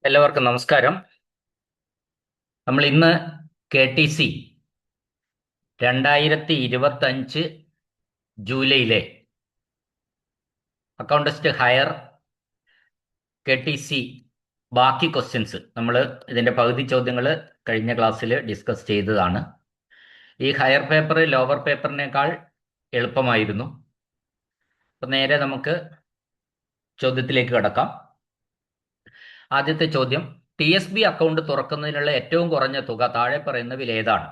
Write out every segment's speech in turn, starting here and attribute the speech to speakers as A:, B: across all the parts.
A: എല്ലാവർക്കും നമസ്കാരം. നമ്മൾ ഇന്ന് KTC 2025 ജൂലൈയിലെ അക്കൗണ്ടന്റ് ഹയർ KTC ബാക്കി ക്വസ്റ്റ്യൻസ് നമ്മൾ ഇതിന്റെ പകുതി ചോദ്യങ്ങൾ കഴിഞ്ഞ ക്ലാസ്സിൽ ഡിസ്കസ് ചെയ്തതാണ്. ഈ ഹയർ പേപ്പർ ലോവർ പേപ്പറിനേക്കാൾ എളുപ്പമായിരുന്നു. അപ്പം നേരെ നമുക്ക് ചോദ്യത്തിലേക്ക് കടക്കാം. ആദ്യത്തെ ചോദ്യം, TSB അക്കൗണ്ട് തുറക്കുന്നതിനുള്ള ഏറ്റവും കുറഞ്ഞ തുക താഴെ പറയുന്നവയിൽ ഏതാണ്?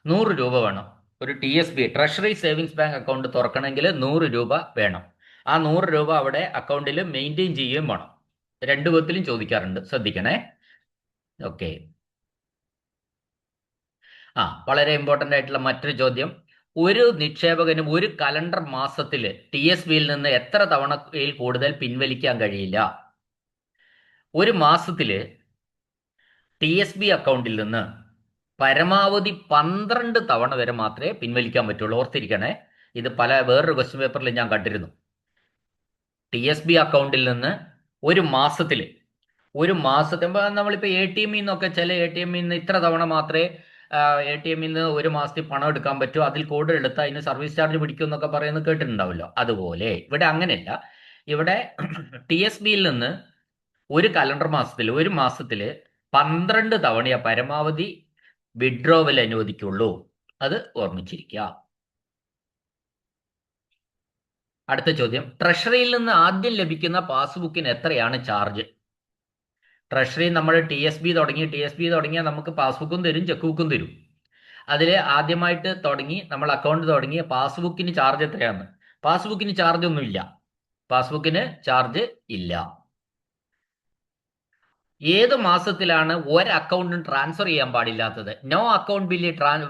A: 100 രൂപ വേണം. ഒരു TSB treasury savings bank account തുറക്കണമെങ്കിൽ 100 രൂപ വേണം. ആ 100 രൂപ അവിടെ അക്കൗണ്ടിൽ മെയിൻറ്റെയിൻ ചെയ്യുകയും വേണം. രണ്ടു വിധത്തിലും ചോദിക്കാറുണ്ട്, ശ്രദ്ധിക്കണേ. ഓക്കെ. വളരെ ഇമ്പോർട്ടൻ്റ് ആയിട്ടുള്ള മറ്റൊരു ചോദ്യം, ഒരു നിക്ഷേപകനും ഒരു കലണ്ടർ മാസത്തിൽ TSBയിൽ നിന്ന് എത്ര തവണയിൽ കൂടുതൽ പിൻവലിക്കാൻ കഴിയില്ല? ഒരു മാസത്തിൽ TSB അക്കൗണ്ടിൽ നിന്ന് പരമാവധി 12 തവണ വരെ മാത്രമേ പിൻവലിക്കാൻ പറ്റുള്ളൂ. ഓർത്തിരിക്കണേ, ഇത് വേറൊരു ക്വസ്റ്റ്യൻ പേപ്പറിൽ ഞാൻ കണ്ടിരുന്നു. TSB അക്കൗണ്ടിൽ നിന്ന് ഒരു മാസത്തിൽ നമ്മളിപ്പോൾ ATM നിന്നൊക്കെ ചില ATM നിന്ന് ഇത്ര തവണ മാത്രമേ ATM നിന്ന് ഒരു മാസത്തിൽ പണം എടുക്കാൻ പറ്റൂ, അതിൽ കൂടുതൽ എടുത്താൽ അതിന് സർവീസ് ചാർജ് പിടിക്കും എന്നൊക്കെ പറയുന്നത് കേട്ടിട്ടുണ്ടാവല്ലോ. അതുപോലെ ഇവിടെ അങ്ങനെയല്ല. ഇവിടെ TSBയിൽ നിന്ന് ഒരു കലണ്ടർ മാസത്തിൽ ഒരു മാസത്തിൽ 12 തവണയാ പരമാവധി വിഡ്രോവൽ അനുവദിക്കുള്ളൂ. അത് ഓർമ്മിച്ചിരിക്കുക. അടുത്ത ചോദ്യം, ട്രഷറിയിൽ നിന്ന് ആദ്യം ലഭിക്കുന്ന പാസ്ബുക്കിന് എത്രയാണ് ചാർജ്? ട്രഷറി നമ്മൾ TSB തുടങ്ങിയാൽ നമുക്ക് പാസ്ബുക്കും തരും, ചെക്ക് ബുക്കും തരും. അതിൽ ആദ്യമായിട്ട് നമ്മൾ അക്കൗണ്ട് തുടങ്ങിയ പാസ്ബുക്കിന് ചാർജ് എത്രയാണ്? പാസ്ബുക്കിന് ചാർജ് ഒന്നുമില്ല. പാസ്ബുക്കിന് ചാർജ് ഇല്ല. ഏത് മാസത്തിലാണ് ഒരു അക്കൗണ്ടും ട്രാൻസ്ഫർ ചെയ്യാൻ പാടില്ലാത്തത്? No account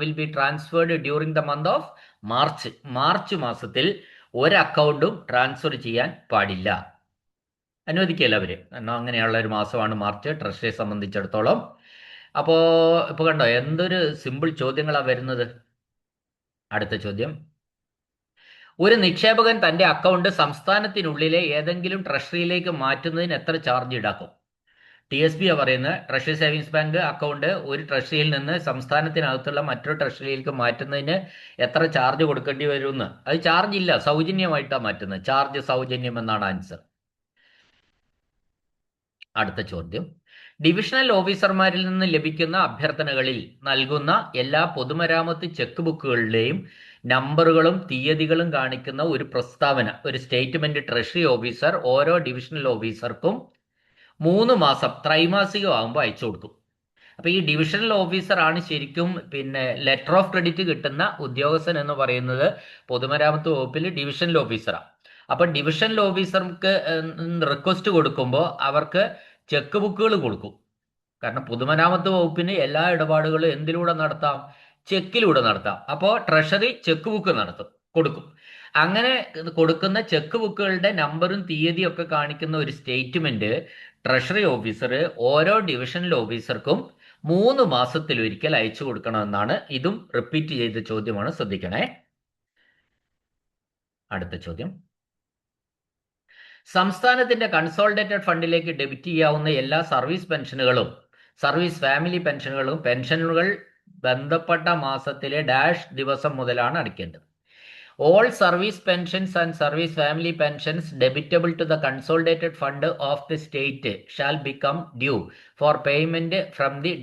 A: will be transferred during the month of March. March മാസത്തിൽ ഒരു അക്കൗണ്ടും ട്രാൻസ്ഫർ ചെയ്യാൻ പാടില്ല, അനുവദിക്കില്ല അവര്. എന്നാൽ അങ്ങനെയുള്ള ഒരു മാസമാണ് മാർച്ച് ട്രഷറിയെ സംബന്ധിച്ചിടത്തോളം. ഇപ്പോൾ കണ്ടോ എന്തൊരു സിമ്പിൾ ചോദ്യങ്ങളാണ് വരുന്നത്. അടുത്ത ചോദ്യം, ഒരു നിക്ഷേപകൻ തന്റെ അക്കൗണ്ട് സംസ്ഥാനത്തിനുള്ളിലെ ഏതെങ്കിലും ട്രഷറിയിലേക്ക് മാറ്റുന്നതിന് എത്ര ചാർജ് ഈടാക്കും? TSB പറയുന്നത് ട്രഷറി സേവിങ്സ് ബാങ്ക് അക്കൗണ്ട് ഒരു ട്രഷറിയിൽ നിന്ന് സംസ്ഥാനത്തിനകത്തുള്ള മറ്റൊരു ട്രഷറിയിലേക്ക് മാറ്റുന്നതിന് എത്ര ചാർജ് കൊടുക്കേണ്ടി വരുമെന്ന്. അത് ചാർജ് ഇല്ല, സൗജന്യമായിട്ടാണ് മാറ്റുന്നത്. ചാർജ് സൗജന്യം എന്നാണ് ആൻസർ. അടുത്ത ചോദ്യം, ഡിവിഷണൽ ഓഫീസർമാരിൽ നിന്ന് ലഭിക്കുന്ന അഭ്യർത്ഥനകളിൽ നൽകുന്ന എല്ലാ പൊതുമരാമത്ത് ചെക്ക് ബുക്കുകളിലെയും നമ്പറുകളും തീയതികളും കാണിക്കുന്ന ഒരു പ്രസ്താവന, ഒരു സ്റ്റേറ്റ്മെന്റ് ട്രഷറി ഓഫീസർ ഓരോ ഡിവിഷണൽ ഓഫീസർക്കും 3 മാസം ത്രൈമാസികമാകുമ്പോൾ അയച്ചു കൊടുക്കും. അപ്പൊ ഈ ഡിവിഷണൽ ഓഫീസർ ആണ് ശരിക്കും ലെറ്റർ ഓഫ് ക്രെഡിറ്റ് കിട്ടുന്ന ഉദ്യോഗസ്ഥൻ എന്ന് പറയുന്നത് പൊതുമരാമത്ത് വകുപ്പിൽ ഡിവിഷണൽ ഓഫീസറാണ്. അപ്പൊ ഡിവിഷണൽ ഓഫീസർക്ക് റിക്വസ്റ്റ് കൊടുക്കുമ്പോൾ അവർക്ക് ചെക്ക് ബുക്കുകൾ കൊടുക്കും. കാരണം പൊതുമരാമത്ത് വകുപ്പിന് എല്ലാ ഇടപാടുകളും എന്തിലൂടെ നടത്താം? ചെക്കിലൂടെ നടത്താം. അപ്പോൾ ട്രഷറി ചെക്ക് ബുക്ക് കൊടുക്കും. അങ്ങനെ കൊടുക്കുന്ന ചെക്ക് ബുക്കുകളുടെ നമ്പറും തീയതിയും ഒക്കെ കാണിക്കുന്ന ഒരു സ്റ്റേറ്റ്മെന്റ് ട്രഷറി ഓഫീസർ ഓരോ ഡിവിഷണൽ ഓഫീസർക്കും 3 മാസത്തിലൊരിക്കൽ അയച്ചു കൊടുക്കണമെന്നാണ്. ഇതും റിപ്പീറ്റ് ചെയ്ത ചോദ്യമാണ്, ശ്രദ്ധിക്കണേ. അടുത്ത ചോദ്യം, സംസ്ഥാനത്തിന്റെ കൺസോളിഡേറ്റഡ് ഫണ്ടിലേക്ക് ഡെബിറ്റ് ചെയ്യാവുന്ന എല്ലാ സർവീസ് പെൻഷനുകളും സർവീസ് ഫാമിലി പെൻഷനുകൾ ബന്ധപ്പെട്ട മാസത്തിലെ ഡാഷ് ദിവസം മുതലാണ് അടയ്ക്കേണ്ടത്. All service pensions and service family pensions debitable to the consolidated fund of the state shall become due for payment from the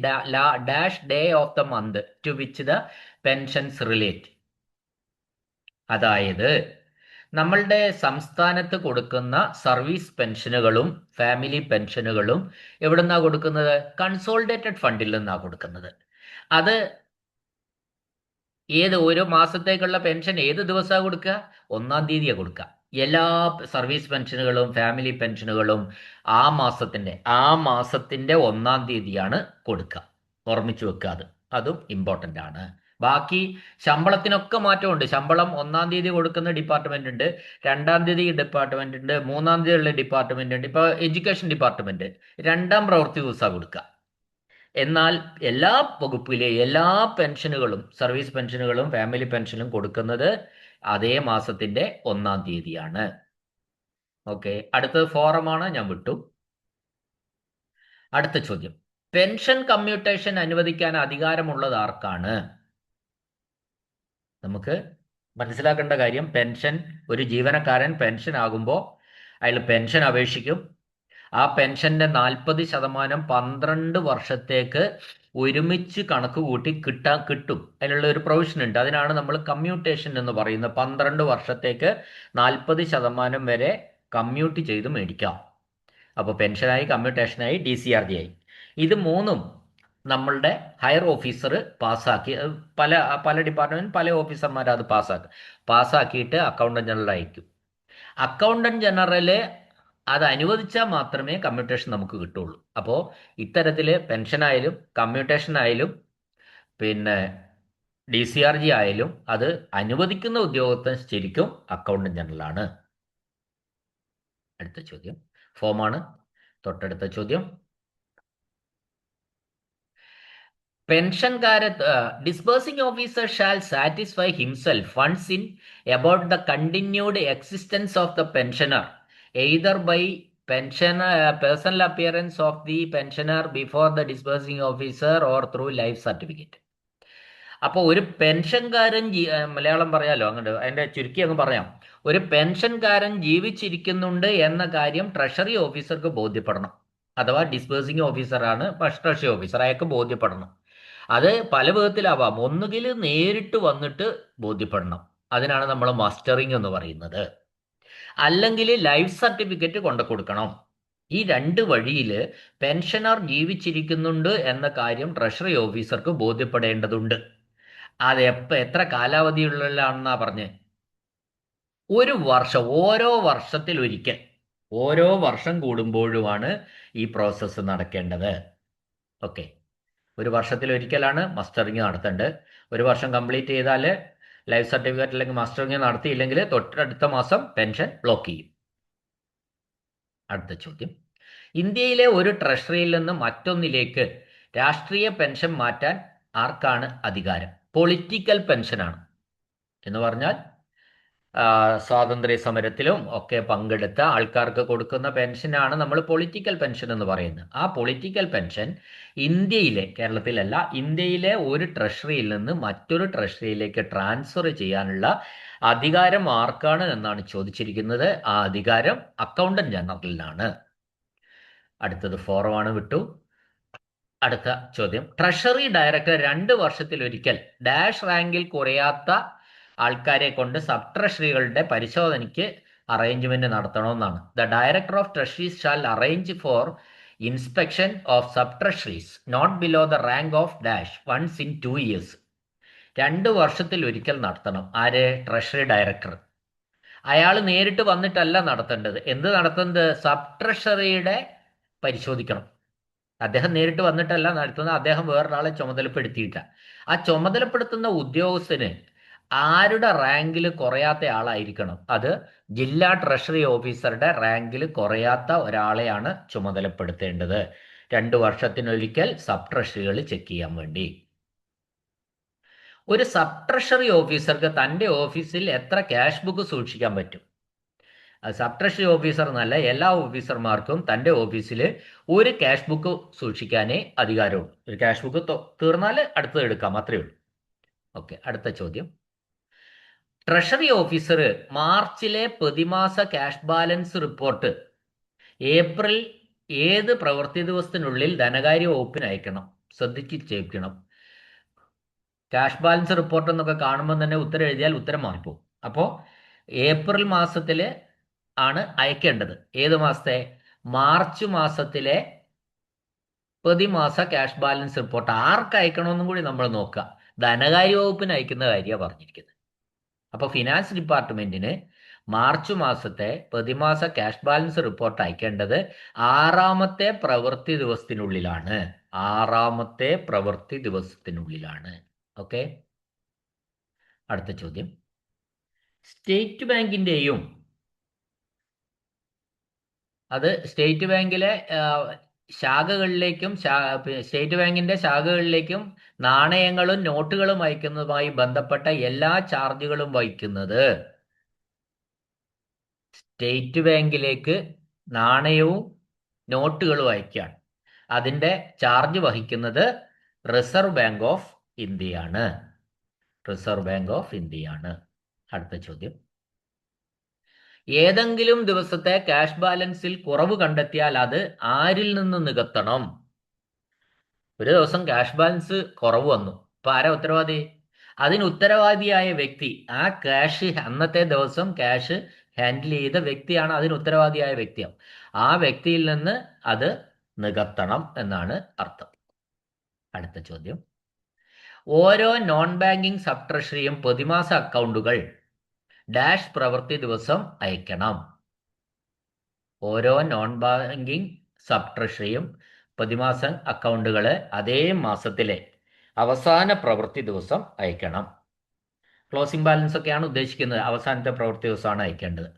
A: dash day of the month to which the pensions relate. അതായത് നമ്മളുടെ സംസ്ഥാനത്ത് കൊടുക്കുന്ന service പെൻഷനുകളും family പെൻഷനുകളും എവിടുന്നാ കൊടുക്കുന്നത്? Consolidated ഫണ്ടിൽ നിന്നാണ് കൊടുക്കുന്നത്. അത് ഓരോ മാസത്തേക്കുള്ള പെൻഷൻ ഏത് ദിവസമാണ് കൊടുക്കുക? 1-ാം തീയതിയാണ് കൊടുക്കുക. എല്ലാ സർവീസ് പെൻഷനുകളും ഫാമിലി പെൻഷനുകളും ആ മാസത്തിന്റെ 1-ാം തീയതിയാണ് കൊടുക്കുക. ഓർമ്മിച്ചു വെക്കുക. അതും ഇമ്പോർട്ടൻ്റ് ആണ്. ബാക്കി ശമ്പളത്തിനൊക്കെ മാറ്റമുണ്ട്. ശമ്പളം 1-ാം തീയതി കൊടുക്കുന്ന ഡിപ്പാർട്ട്മെന്റ് ഉണ്ട്, 2-ാം തീയതി ഡിപ്പാർട്ട്മെന്റ് ഉണ്ട്, 3-ാം തീയതി ഉള്ള ഡിപ്പാർട്ട്മെന്റ് ഉണ്ട്. ഇപ്പോൾ എഡ്യൂക്കേഷൻ ഡിപ്പാർട്ട്മെന്റ് 2-ാം പ്രവൃത്തി ദിവസമാണ് കൊടുക്കുക. എന്നാൽ എല്ലാ വകുപ്പിലെ എല്ലാ പെൻഷനുകളും സർവീസ് പെൻഷനുകളും ഫാമിലി പെൻഷനും കൊടുക്കുന്നത് അതേ മാസത്തിന്റെ 1-ാം തീയതിയാണ്. ഓക്കെ, അടുത്തത് ഫോറമാണ്, ഞാൻ വിട്ടു. അടുത്ത ചോദ്യം, പെൻഷൻ കമ്മ്യൂട്ടേഷൻ അനുവദിക്കാൻ അധികാരമുള്ളത് ആർക്കാണ്? നമുക്ക് മനസ്സിലാക്കേണ്ട കാര്യം, പെൻഷൻ, ഒരു ജീവനക്കാരൻ പെൻഷൻ ആകുമ്പോൾ അയാൾ പെൻഷൻ അപേക്ഷിക്കും. ആ പെൻഷന്റെ 40% 12 വർഷത്തേക്ക് ഒരുമിച്ച് കണക്ക് കൂട്ടി കിട്ടും. അതിനുള്ള ഒരു പ്രൊവിഷൻ ഉണ്ട്. അതിനാണ് നമ്മൾ കമ്മ്യൂട്ടേഷൻ എന്ന് പറയുന്നത്. 12 വർഷത്തേക്ക് 40% വരെ കമ്മ്യൂട്ട് ചെയ്ത് മേടിക്കാം. അപ്പോൾ പെൻഷനായി, കമ്മ്യൂട്ടേഷനായി, DCRG ആയി. ഇത് മൂന്നും നമ്മളുടെ ഹയർ ഓഫീസർ പാസ്സാക്കി, പല പല ഡിപ്പാർട്ട്മെന്റ് പല ഓഫീസർമാർ അത് പാസ്സാക്കിയിട്ട് അക്കൗണ്ടന്റ് ജനറൽ അയക്കും. അക്കൗണ്ടന്റ് ജനറല് അത് അനുവദിച്ചാൽ മാത്രമേ കമ്മ്യൂട്ടേഷൻ നമുക്ക് കിട്ടുള്ളൂ. അപ്പോൾ ഇത്തരത്തിൽ പെൻഷനായാലും കമ്മ്യൂട്ടേഷൻ ആയാലും പിന്നെ DCRG ആയാലും അത് അനുവദിക്കുന്ന ഉദ്യോഗസ്ഥൻ ശരിക്കും അക്കൗണ്ടന്റ് ജനറലാണ്. അടുത്ത ചോദ്യം ഫോമാണ്. തൊട്ടടുത്ത ചോദ്യം, പെൻഷൻകാരെ disbursing officer shall satisfy himself once in about the continued existence of the pensioner either by personal appearance of the pensioner before the disbursing officer or through life certificate. അപ്പോൾ ഒരു പെൻഷൻകാരൻ മലയാളം പറയാലോ, അങ്ങോട്ട് അതിന്റെ ചുരുക്കി അങ്ങ് പറയാം. ഒരു പെൻഷൻകാരൻ ജീവിച്ചിരിക്കുന്നുണ്ട് എന്ന കാര്യം ട്രഷറി ഓഫീസർക്ക് ബോധ്യപ്പെടണം. അഥവാ ഡിസ്ബേഴ്സിംഗ് ഓഫീസറാണ് ട്രഷറി ഓഫീസർ, അയാൾക്ക് ബോധ്യപ്പെടണം. അത് പല വിധത്തിലാവാം. ഒന്നുകിൽ നേരിട്ട് വന്നിട്ട് ബോധ്യപ്പെടണം, അതിനാണ് നമ്മൾ മസ്റ്ററിംഗ് എന്ന് പറയുന്നത്. അല്ലെങ്കിൽ ലൈഫ് സർട്ടിഫിക്കറ്റ് കൊണ്ടു കൊടുക്കണം. ഈ രണ്ട് വഴിയിൽ പെൻഷനർ ജീവിച്ചിരിക്കുന്നുണ്ട് എന്ന കാര്യം ട്രഷറി ഓഫീസർക്ക് ബോധ്യപ്പെടേണ്ടതുണ്ട്. അത് എത്ര കാലാവധിയുള്ളതാണെന്നാ പറഞ്ഞ്? ഒരു വർഷം, ഓരോ വർഷത്തിലൊരിക്കൽ, ഓരോ വർഷം കൂടുമ്പോഴുമാണ് ഈ പ്രോസസ്സ് നടക്കേണ്ടത്. ഓക്കെ, ഒരു വർഷത്തിലൊരിക്കലാണ് മസ്റ്ററിങ് നടത്തേണ്ടത്. ഒരു വർഷം കംപ്ലീറ്റ് ചെയ്താൽ ലൈഫ് സർട്ടിഫിക്കറ്റ് അല്ലെങ്കിൽ മസ്റ്ററിങ് നടത്തിയില്ലെങ്കിൽ തൊട്ടടുത്ത മാസം പെൻഷൻ ബ്ലോക്ക് ചെയ്യും. അടുത്ത ചോദ്യം, ഇന്ത്യയിലെ ഒരു ട്രഷറിയിൽ നിന്ന് മറ്റൊന്നിലേക്ക് രാഷ്ട്രീയ പെൻഷൻ മാറ്റാൻ ആർക്കാണ് അധികാരം? പൊളിറ്റിക്കൽ പെൻഷനാണ്. എന്ന് പറഞ്ഞാൽ സ്വാതന്ത്ര്യ സമരത്തിലും ഒക്കെ പങ്കെടുത്ത ആൾക്കാർക്ക് കൊടുക്കുന്ന പെൻഷനാണ് നമ്മൾ പൊളിറ്റിക്കൽ പെൻഷൻ എന്ന് പറയുന്നത്. ആ പൊളിറ്റിക്കൽ പെൻഷൻ ഇന്ത്യയിലെ, കേരളത്തിലല്ല, ഇന്ത്യയിലെ ഒരു ട്രഷറിയിൽ നിന്ന് മറ്റൊരു ട്രഷറിയിലേക്ക് ട്രാൻസ്ഫർ ചെയ്യാനുള്ള അധികാരം ആർക്കാണ് എന്നാണ് ചോദിച്ചിരിക്കുന്നത്. ആ അധികാരം അക്കൗണ്ടന്റ് ജനറലിനാണ്. അടുത്തത് ഫോറമാണ്, വിട്ടു. അടുത്ത ചോദ്യം, ട്രഷറി ഡയറക്ടർ 2 വർഷത്തിലൊരിക്കൽ ഡാഷ് റാങ്കിൽ കുറയാത്ത ആൾക്കാരെ കൊണ്ട് സബ് ട്രഷറികളുടെ പരിശോധനയ്ക്ക് അറേഞ്ച്മെന്റ് നടത്തണമെന്നാണ്. The director of treasuries shall arrange for inspection of sub treasuries not below the rank of dash once in 2 years. 2 വർഷത്തിൽ ഒരിക്കൽ നടത്തണം. ആര്? Treasury director. അയാൾ നേരിട്ട് വന്നിട്ടല്ല നടത്തേണ്ടത്. എന്ത് നടത്തുന്നത്? സബ് ട്രഷറിയുടെ പരിശോധിക്കണം. അദ്ദേഹം നേരിട്ട് വന്നിട്ടല്ല നടത്തുന്നത്, അദ്ദേഹം വേറൊരാളെ ചുമതലപ്പെടുത്തിയിട്ടാണ്. ആ ചുമതലപ്പെടുത്തുന്ന ഉദ്യോഗസ്ഥന് ആരുടെ റാങ്കിൽ കുറയാത്ത ആളായിരിക്കണം? അത് ജില്ലാ ട്രഷറി ഓഫീസറുടെ റാങ്കിൽ കുറയാത്ത ഒരാളെയാണ് ചുമതലപ്പെടുത്തേണ്ടത്. 2 വർഷത്തിനൊരിക്കൽ സബ് ട്രഷറികൾ ചെക്ക് ചെയ്യാൻ വേണ്ടി. ഒരു സബ് ട്രഷറി ഓഫീസർക്ക് തൻ്റെ ഓഫീസിൽ എത്ര ക്യാഷ് ബുക്ക് സൂക്ഷിക്കാൻ പറ്റും? സബ് ട്രഷറി ഓഫീസർ എന്നല്ല, എല്ലാ ഓഫീസർമാർക്കും തൻ്റെ ഓഫീസിൽ ഒരു ക്യാഷ് ബുക്ക് സൂക്ഷിക്കാനേ അധികാരമുള്ളൂ. ഒരു ക്യാഷ് ബുക്ക് തീർന്നാൽ അടുത്തത് എടുക്കാം, അത്രയേ ഉള്ളൂ. ഓക്കെ, അടുത്ത ചോദ്യം, ട്രഷറി ഓഫീസർ മാർച്ചിലെ പ്രതിമാസ ക്യാഷ് ബാലൻസ് റിപ്പോർട്ട് ഏപ്രിൽ ഏത് പ്രവൃത്തി ദിവസത്തിനുള്ളിൽ ധനകാര്യ വകുപ്പിന് അയക്കണം? ശ്രദ്ധിച്ച് ചെയ്യിക്കണം. ക്യാഷ് ബാലൻസ് റിപ്പോർട്ട് എന്നൊക്കെ കാണുമ്പോൾ തന്നെ ഉത്തരം എഴുതിയാൽ ഉത്തരം മാറിപ്പോകും. അപ്പോൾ ഏപ്രിൽ മാസത്തിൽ ആണ് അയക്കേണ്ടത്. ഏത് മാസത്തെ? മാർച്ച് മാസത്തിലെ പ്രതിമാസ ക്യാഷ് ബാലൻസ് റിപ്പോർട്ട്. ആർക്ക് അയക്കണമെന്നും കൂടി നമ്മൾ നോക്കുക. ധനകാര്യ വകുപ്പിന് അയക്കുന്ന കാര്യമാണ് പറഞ്ഞിരിക്കുന്നത്. അപ്പോൾ ഫിനാൻസ് ഡിപ്പാർട്ട്മെന്റിന് മാർച്ച് മാസത്തെ പ്രതിമാസ ക്യാഷ് ബാലൻസ് റിപ്പോർട്ട് അയക്കേണ്ടത് 6ാമത്തെ പ്രവൃത്തി ദിവസത്തിനുള്ളിലാണ്. 6ാമത്തെ പ്രവൃത്തി ദിവസത്തിനുള്ളിലാണ്. ഓക്കെ, അടുത്ത ചോദ്യം, സ്റ്റേറ്റ് ബാങ്കിന്റെയും അത് സ്റ്റേറ്റ് ബാങ്കിലെ ശാഖകളിലേക്കും സ്റ്റേറ്റ് ബാങ്കിന്റെ ശാഖകളിലേക്കും നാണയങ്ങളും നോട്ടുകളും അയക്കുന്നതുമായി ബന്ധപ്പെട്ട എല്ലാ ചാർജുകളും വഹിക്കുന്നത് സ്റ്റേറ്റ് ബാങ്കിലേക്ക് നാണയവും നോട്ടുകളും അയക്കുകയാണ്. അതിന്റെ ചാർജ് വഹിക്കുന്നത് റിസർവ് ബാങ്ക് ഓഫ് ഇന്ത്യയാണ്. റിസർവ് ബാങ്ക് ഓഫ് ഇന്ത്യയാണ്. അടുത്ത ചോദ്യം. ഏതെങ്കിലും ദിവസത്തെ ക്യാഷ് ബാലൻസിൽ കുറവ് കണ്ടെത്തിയാൽ അത് ആരിൽ നിന്ന് നികത്തണം? ഒരു ദിവസം ക്യാഷ് ബാലൻസ് കുറവ് വന്നു. ഇപ്പൊ ആരാ ഉത്തരവാദി? അതിന് ഉത്തരവാദിയായ വ്യക്തി, ആ ക്യാഷ് അന്നത്തെ ദിവസം ക്യാഷ് ഹാൻഡിൽ ചെയ്ത വ്യക്തിയാണ് അതിന് ഉത്തരവാദിയായ വ്യക്തിയാവും. ആ വ്യക്തിയിൽ നിന്ന് അത് നികത്തണം എന്നാണ് അർത്ഥം. അടുത്ത ചോദ്യം. ഓരോ നോൺ ബാങ്കിങ് സബ് ട്രഷറിയും പ്രതിമാസ അക്കൗണ്ടുകൾ ഡാഷ് പ്രവൃത്തി ദിവസം അയക്കണം. ഓരോ നോൺ ബാങ്കിങ് സബ് ട്രഷറിയും പ്രതിമാസ അക്കൗണ്ടുകൾ അതേ മാസത്തിലെ അവസാന പ്രവൃത്തി ദിവസം അയക്കണം. ക്ലോസിംഗ് ബാലൻസ് ഒക്കെയാണ് ഉദ്ദേശിക്കുന്നത്. അവസാനത്തെ പ്രവൃത്തി ദിവസമാണ് അയക്കേണ്ടത്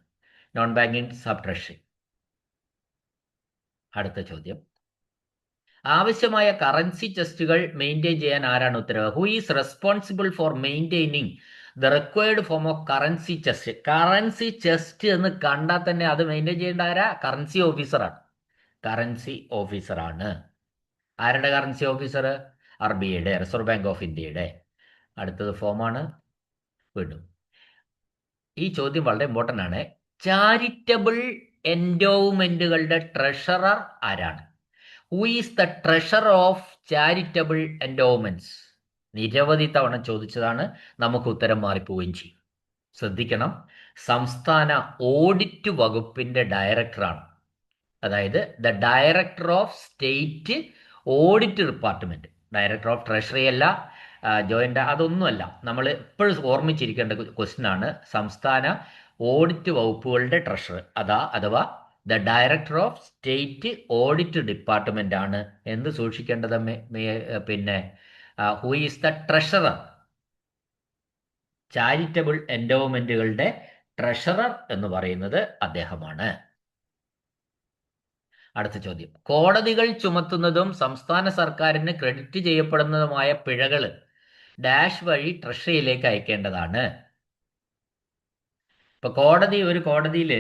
A: നോൺ ബാങ്കിങ് സബ് ട്രഷറി. അടുത്ത ചോദ്യം. ആവശ്യമായ കറൻസി ചെസ്റ്റുകൾ മെയിൻറ്റെയിൻ ചെയ്യാൻ ആരാണ് ഉത്തരവ്? Who is responsible for maintaining the required form of currency chest? Currency chest എന്ന് കണ്ടാൽ തന്നെ അത് മെയിൻറ്റെയിൻ ചെയ്യേണ്ട ആരാ? കറൻസി ഓഫീസറാണ്. കറൻസി ഓഫീസറാണ്. ആരുടെ കറൻസി ഓഫീസർ? RBIയുടെ, റിസർവ് ബാങ്ക് ഓഫ് ഇന്ത്യയുടെ. അടുത്തത് ഫോമാണ്. വീണ്ടും ഈ ചോദ്യം വളരെ ഇമ്പോർട്ടൻ്റ് ആണ്. ചാരിറ്റബിൾ എൻഡോവ്മെന്റുകളുടെ ട്രഷറർ ആരാണ്? Who is the treasurer of charitable endowments? നിരവധി തവണ ചോദിച്ചതാണ്, നമുക്ക് ഉത്തരം മാറിപ്പോവുകയും ചെയ്യും. ശ്രദ്ധിക്കണം, സംസ്ഥാന ഓഡിറ്റ് വകുപ്പിന്റെ ഡയറക്ടറാണ്. അതായത് the director of state audit department. Director of treasury അല്ല, ജോയിന്റ് അതൊന്നുമല്ല. നമ്മൾ എപ്പോഴും ഓർമ്മിച്ചിരിക്കേണ്ട ക്വസ്റ്റ്യൻ ആണ്. സംസ്ഥാന ഓഡിറ്റ് വകുപ്പുകളുടെ ട്രഷറർ അഥവാ the director of state audit department ആണ്. എന്ത് സൂക്ഷിക്കേണ്ടത്? പിന്നെ who is the treasurer? Charitable എൻഡോവ്മെന്റുകളുടെ ട്രഷറർ എന്ന് പറയുന്നത് അദ്ദേഹമാണ്. അടുത്ത ചോദ്യം. കോടതികൾ ചുമത്തുന്നതും സംസ്ഥാന സർക്കാരിന് ക്രെഡിറ്റ് ചെയ്യപ്പെടുന്നതുമായ പിഴകൾ ഡാഷ് വഴി ട്രഷറിയിലേക്ക് അയക്കേണ്ടതാണ്. ഇപ്പൊ ഒരു കോടതിയിൽ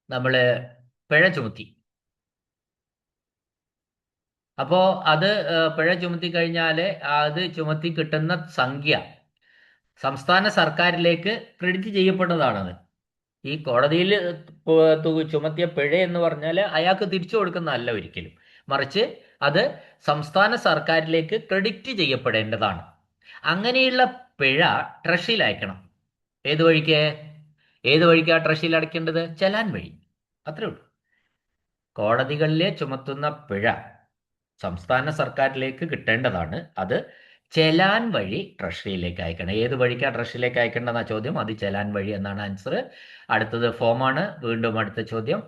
A: നമ്മൾ പിഴ ചുമത്തി. അപ്പോ അത് പിഴ ചുമത്തി കഴിഞ്ഞാൽ അത് ചുമത്തി കിട്ടുന്ന സംഖ്യ സംസ്ഥാന സർക്കാരിലേക്ക് ക്രെഡിറ്റ് ചെയ്യപ്പെടുന്നതാണത്. ഈ കോടതിയിൽ ചുമത്തിയ പിഴ എന്ന് പറഞ്ഞാൽ അയാൾക്ക് തിരിച്ചു കൊടുക്കുന്നതല്ല ഒരിക്കലും, മറിച്ച് അത് സംസ്ഥാന സർക്കാരിലേക്ക് ക്രെഡിറ്റ് ചെയ്യപ്പെടേണ്ടതാണ്. അങ്ങനെയുള്ള പിഴ ട്രഷറിയിൽ അയക്കണം. ഏത് വഴിക്കാണ് ട്രഷറിയിൽ അടയ്ക്കേണ്ടത്? ചെലാൻ വഴി. അത്രേ ഉള്ളൂ. കോടതികളിലെ ചുമത്തുന്ന പിഴ സംസ്ഥാന സർക്കാരിലേക്ക് കിട്ടേണ്ടതാണ്. അത് ചെലാൻ വഴി ട്രഷറിയിലേക്ക് അയക്കണം. ഏത് വഴിക്കാണ് ട്രഷറിയിലേക്ക് അയക്കേണ്ടതെന്ന ചോദ്യം. അത് ചെലാൻ വഴി എന്നാണ് ആൻസർ. അടുത്തത് ഫോമാണ്. വീണ്ടും അടുത്ത ചോദ്യം.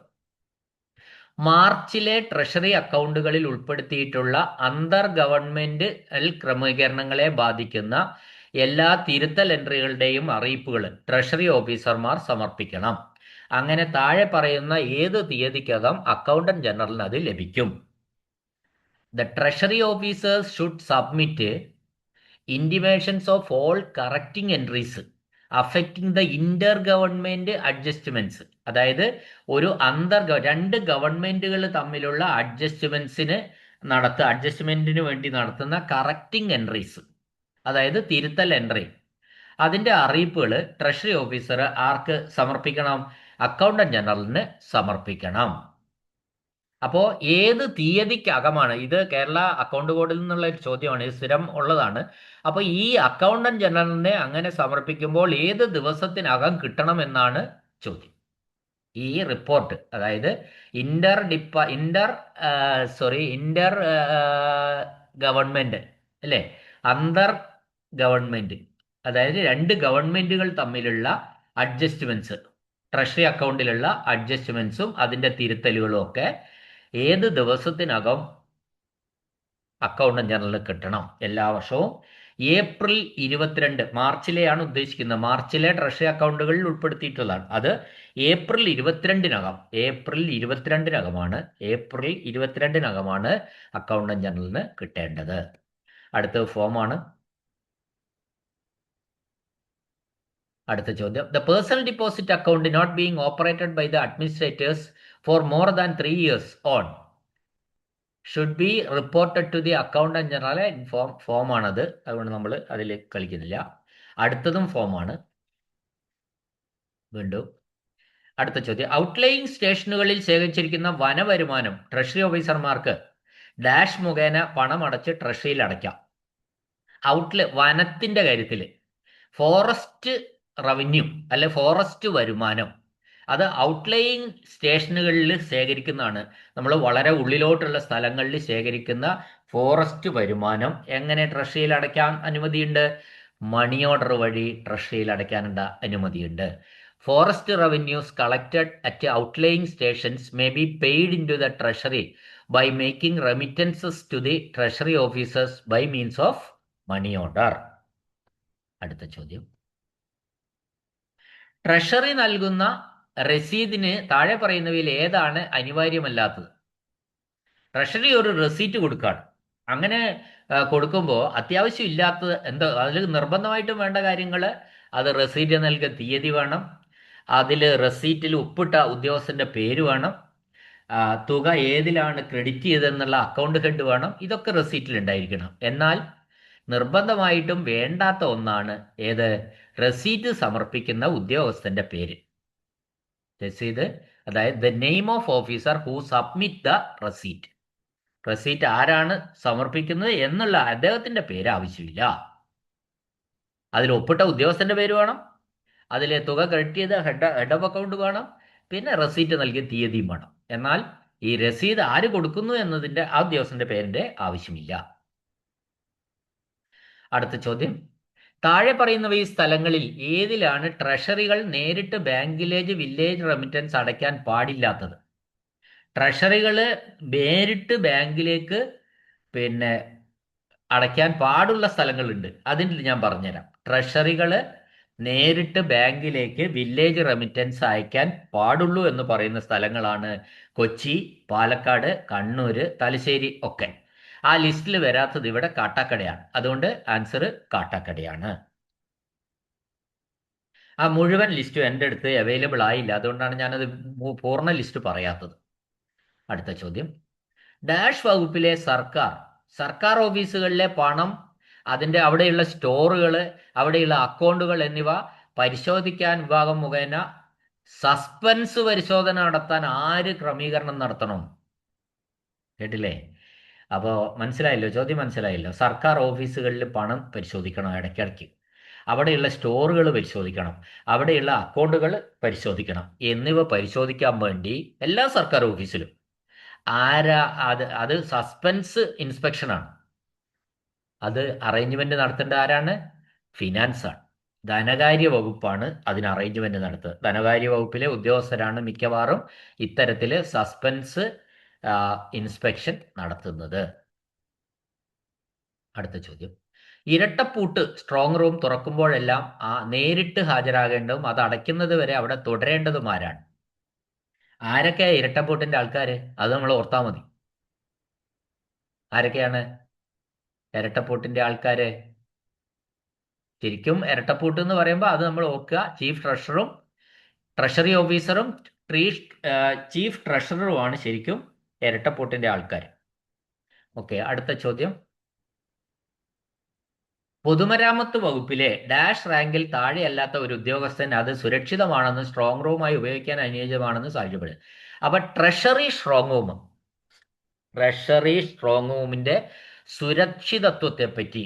A: മാർച്ചിലെ ട്രഷറി അക്കൗണ്ടുകളിൽ ഉൾപ്പെടുത്തിയിട്ടുള്ള അന്തർ ഗവൺമെന്റ് ക്രമീകരണങ്ങളെ ബാധിക്കുന്ന എല്ലാ തിരുത്തൽ എൻട്രികളുടെയും അറിയിപ്പുകൾ ട്രഷറി ഓഫീസർമാർ സമർപ്പിക്കണം. അങ്ങനെ താഴെ പറയുന്ന ഏത് തീയതിക്കകം അക്കൗണ്ടന്റ് ജനറലിന് അത് ലഭിക്കും? The treasury officers should submit intimations of all correcting entries affecting the intergovernment adjustments. അതായത് രണ്ട് ഗവൺമെന്റുകൾ തമ്മിലുള്ള അഡ്ജസ്റ്റ്മെന്റിന് വേണ്ടി നടത്തുന്ന കറക്റ്റിംഗ് എൻട്രീസ്, അതായത് തിരുത്തൽ എൻട്രി, അതിന്റെ അറിയിപ്പുകൾ ട്രഷറി ഓഫീസർ ആർക്ക് സമർപ്പിക്കണം? അക്കൗണ്ടന്റ് ജനറലിന് സമർപ്പിക്കണം. അപ്പോൾ ഏത് തീയതിക്കകമാണ്? ഇത് കേരള അക്കൗണ്ട് ബോർഡിൽ നിന്നുള്ള ഒരു ചോദ്യമാണ്, ഇത് സ്ഥിരം ഉള്ളതാണ്. അപ്പോൾ ഈ അക്കൗണ്ടന്റ് ജനറലിനെ അങ്ങനെ സമർപ്പിക്കുമ്പോൾ ഏത് ദിവസത്തിനകം കിട്ടണമെന്നാണ് ചോദ്യം. ഈ റിപ്പോർട്ട്, അതായത് ഇന്റർ ഗവൺമെന്റ് അല്ലേ, അന്തർ ഗവൺമെന്റ്, അതായത് രണ്ട് ഗവൺമെന്റുകൾ തമ്മിലുള്ള അഡ്ജസ്റ്റ്മെന്റ്സ്, ട്രഷറി അക്കൗണ്ടിലുള്ള അഡ്ജസ്റ്റ്മെന്റ്സും അതിന്റെ തിരുത്തലുകളും ഒക്കെ ഏത് ദിവസത്തിനകം അക്കൗണ്ടന്റ് ജനറലിന് കിട്ടണം? എല്ലാ വർഷവും ഏപ്രിൽ 22, മാർച്ചിലെയാണ് ഉദ്ദേശിക്കുന്നത്. മാർച്ചിലെ ട്രഷറി അക്കൗണ്ടുകളിൽ ഉൾപ്പെടുത്തിയിട്ടുള്ളതാണ്. അത് ഏപ്രിൽ 22-നകമാണ് അക്കൗണ്ടന്റ് ജനറലിന് കിട്ടേണ്ടത്. അടുത്ത ഫോമാണ്. അടുത്ത ചോദ്യം. The personal deposit account not being operated by the administrators for more than 3 years on should be reported to the accountant general ഫോമാണത്. അതുകൊണ്ട് നമ്മൾ അതിൽ കളിക്കുന്നില്ല. അടുത്തതും ഫോമാണ്. വീണ്ടും അടുത്ത ചോദ്യം, ഔട്ട്ലൈയിങ് സ്റ്റേഷനുകളിൽ ശേഖരിച്ചിരിക്കുന്ന വനവരുമാനം ട്രഷറി ഓഫീസർമാർക്ക് ഡാഷ് മുഖേന പണമടച്ച് ട്രഷറിയിൽ അടയ്ക്കാം. വനത്തിന്റെ കാര്യത്തിൽ ഫോറസ്റ്റ് റവന്യൂ അല്ലെ ഫോറസ്റ്റ് വരുമാനം അത് ഔട്ട്ലൈയിങ് സ്റ്റേഷനുകളിൽ ശേഖരിക്കുന്നതാണ്. നമ്മൾ വളരെ ഉള്ളിലോട്ടുള്ള സ്ഥലങ്ങളിൽ ശേഖരിക്കുന്ന ഫോറസ്റ്റ് വരുമാനം എങ്ങനെ ട്രഷറിയിൽ അടയ്ക്കാൻ അനുമതിയുണ്ട്? മണി ഓർഡർ വഴി ട്രഷറിയിൽ അടയ്ക്കാനുള്ള അനുമതിയുണ്ട്. Forest revenues collected at outlying stations may be paid in to the treasury by making remittances to the treasury officers by means of money order. അടുത്ത ചോദ്യം, ട്രഷറി നൽകുന്ന രസീതിന് താഴെ പറയുന്നവയിൽ ഏതാണ് അനിവാര്യമല്ലാത്തത്? ട്രഷറി ഒരു റെസീറ്റ് കൊടുക്കുകയാണ്. അങ്ങനെ കൊടുക്കുമ്പോൾ അത്യാവശ്യം ഇല്ലാത്തത് എന്താ? അതിൽ നിർബന്ധമായിട്ടും വേണ്ട കാര്യങ്ങൾ, അത് റെസീറ്റ് നൽകിയ തീയതി വേണം, അതിൽ റെസീറ്റിൽ ഒപ്പിട്ട ഉദ്യോഗസ്ഥന്റെ പേര് വേണം, തുക ഏതിലാണ് ക്രെഡിറ്റ് ചെയ്തതെന്നുള്ള അക്കൗണ്ട് ഹെഡ് വേണം. ഇതൊക്കെ റെസീറ്റിൽ ഉണ്ടായിരിക്കണം. എന്നാൽ നിർബന്ധമായിട്ടും വേണ്ടാത്ത ഒന്നാണ് ഏത്? റെസീറ്റ് സമർപ്പിക്കുന്ന ഉദ്യോഗസ്ഥന്റെ പേര്. രസീത്, അതായത് the name of officer who submit the receipt. Receipt ആരാണ് സമർപ്പിക്കുന്നത് എന്നുള്ള അദ്ദേഹത്തിന്റെ പേര് ആവശ്യമില്ല. അതിൽ ഒപ്പിട്ട ഉദ്യോഗസ്ഥന്റെ പേര് വേണം, അതിൽ തുക ക്രെഡിറ്റ് ചെയ്ത ഹെഡ് ഓഫ് അക്കൗണ്ട് വേണം, പിന്നെ റെസീറ്റ് നൽകിയ തീയതിയും വേണം. എന്നാൽ ഈ രസീത് ആര് കൊടുക്കുന്നു എന്നതിന്റെ ആ ഉദ്യോഗസ്ഥന്റെ പേരിന്റെ ആവശ്യമില്ല. അടുത്ത ചോദ്യം, താഴെ പറയുന്നവ ഈ സ്ഥലങ്ങളിൽ ഏതിലാണ് ട്രഷറികൾ നേരിട്ട് ബാങ്കിലേജ് വില്ലേജ് റെമിറ്റൻസ് അടയ്ക്കാൻ പാടില്ലാത്തത്? ട്രഷറികൾ നേരിട്ട് ബാങ്കിലേക്ക് പിന്നെ അടയ്ക്കാൻ പാടുള്ള സ്ഥലങ്ങളുണ്ട്. അതിൽ ഞാൻ പറഞ്ഞുതരാം. ട്രഷറികൾ നേരിട്ട് ബാങ്കിലേക്ക് വില്ലേജ് റെമിറ്റൻസ് അയക്കാൻ പാടുള്ളൂ എന്ന് പറയുന്ന സ്ഥലങ്ങളാണ് കൊച്ചി, പാലക്കാട്, കണ്ണൂർ, തലശ്ശേരി ഒക്കെ. ആ ലിസ്റ്റിൽ വരാത്തത് ഇവിടെ കാട്ടാക്കടയാണ്. അതുകൊണ്ട് ആൻസർ കാട്ടാക്കടയാണ്. ആ മുഴുവൻ ലിസ്റ്റും എൻ്റെ അടുത്ത് അവൈലബിൾ ആയില്ല, അതുകൊണ്ടാണ് ഞാനത് പൂർണ്ണ ലിസ്റ്റ് പറയാത്തത്. അടുത്ത ചോദ്യം, ഡാഷ് വകുപ്പിലെ സർക്കാർ ഓഫീസുകളിലെ പണം, അതിൻ്റെ അവിടെയുള്ള സ്റ്റോറുകൾ, അവിടെയുള്ള അക്കൗണ്ടുകൾ എന്നിവ പരിശോധിക്കാൻ വിഭാഗം മുഖേന സസ്പെൻസ് പരിശോധന നടത്താൻ ആര് ക്രമീകരണം നടത്തണം? കേട്ടില്ലേ? അപ്പോൾ മനസ്സിലായല്ലോ, ചോദ്യം മനസ്സിലായല്ലോ. സർക്കാർ ഓഫീസുകളിൽ പണം പരിശോധിക്കണം ഇടയ്ക്കിടയ്ക്ക്, അവിടെയുള്ള സ്റ്റോറുകൾ പരിശോധിക്കണം, അവിടെയുള്ള അക്കൗണ്ടുകൾ പരിശോധിക്കണം. എന്നിവ പരിശോധിക്കാൻ വേണ്ടി എല്ലാ സർക്കാർ ഓഫീസിലും അത് സസ്പെൻസ് ഇൻസ്പെക്ഷനാണ്. അത് അറേഞ്ച്മെന്റ് നടത്തേണ്ട ആരാണ്? ഫിനാൻസ് ആണ്. ധനകാര്യ വകുപ്പാണ് അതിന് അറേഞ്ച്മെന്റ് നടത്തുന്നത്. ധനകാര്യ വകുപ്പിലെ ഉദ്യോഗസ്ഥരാണ് മിക്കവാറും ഇത്തരത്തിൽ സസ്പെൻസ് ഇൻസ്പെക്ഷൻ നടത്തുന്നത്. അടുത്ത ചോദ്യം, ഇരട്ടപ്പൂട്ട് സ്ട്രോങ് റൂം തുറക്കുമ്പോഴെല്ലാം നേരിട്ട് ഹാജരാകേണ്ടതും അത് അടയ്ക്കുന്നത് വരെ അവിടെ തുടരേണ്ടതും ആരാണ്? ആരൊക്കെയാ ഇരട്ടപ്പൂട്ടിന്റെ ആൾക്കാര്? അത് നമ്മൾ ഓർത്താൽ മതി. ആരൊക്കെയാണ് ഇരട്ടപ്പൂട്ടിന്റെ ആൾക്കാര്? ശരിക്കും ഇരട്ടപ്പൂട്ട് എന്ന് പറയുമ്പോൾ അത് നമ്മൾ ഓർക്കുക, ചീഫ് ട്രഷററും ട്രഷറി ഓഫീസറും ചീഫ് ട്രഷററുമാണ് ശരിക്കും ഇരട്ടപ്പൂട്ടിന്റെ ആൾക്കാർ. ഓക്കെ, അടുത്ത ചോദ്യം, പൊതുമരാമത്ത് വകുപ്പിലെ ഡാഷ് റാങ്കിൽ താഴെയല്ലാത്ത ഒരു ഉദ്യോഗസ്ഥൻ അത് സുരക്ഷിതമാണെന്ന് സ്ട്രോങ് റൂമായി ഉപയോഗിക്കാൻ അനുയോജ്യമാണെന്ന് സാക്ഷ്യപ്പെടും. അപ്പൊ ട്രഷറി സ്ട്രോങ് റൂമിന്റെ സുരക്ഷിതത്വത്തെ പറ്റി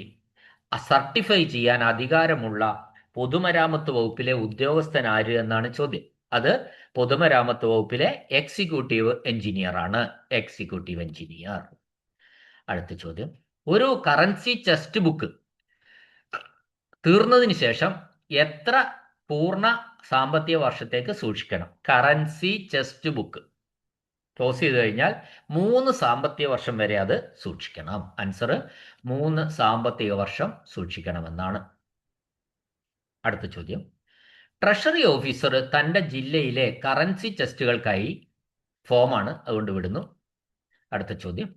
A: സർട്ടിഫൈ ചെയ്യാൻ അധികാരമുള്ള പൊതുമരാമത്ത് വകുപ്പിലെ ഉദ്യോഗസ്ഥൻ ആര് എന്നാണ് ചോദ്യം. അത് പൊതുമരാമത്ത് വകുപ്പിലെ എക്സിക്യൂട്ടീവ് എഞ്ചിനീയർ ആണ്. Executive engineer. അടുത്ത ചോദ്യം, ഒരു കറൻസി ചെസ്റ്റ് ബുക്ക് തീർന്നതിന് ശേഷം എത്ര പൂർണ്ണ സാമ്പത്തിക വർഷത്തേക്ക് സൂക്ഷിക്കണം? കറൻസി ചെസ്റ്റ് ബുക്ക് ക്ലോസ് ചെയ്ത് കഴിഞ്ഞാൽ 3 സാമ്പത്തിക വർഷം വരെ അത് സൂക്ഷിക്കണം. ആൻസർ 3 സാമ്പത്തിക വർഷം സൂക്ഷിക്കണമെന്നാണ്. അടുത്ത ചോദ്യം, ട്രഷറി ഓഫീസർ തൻ്റെ ജില്ലയിലെ കറൻസി ചെസ്റ്റുകൾക്കായി ഫോമാണ്, അതുകൊണ്ട് വിടുന്നു. അടുത്ത ചോദ്യം,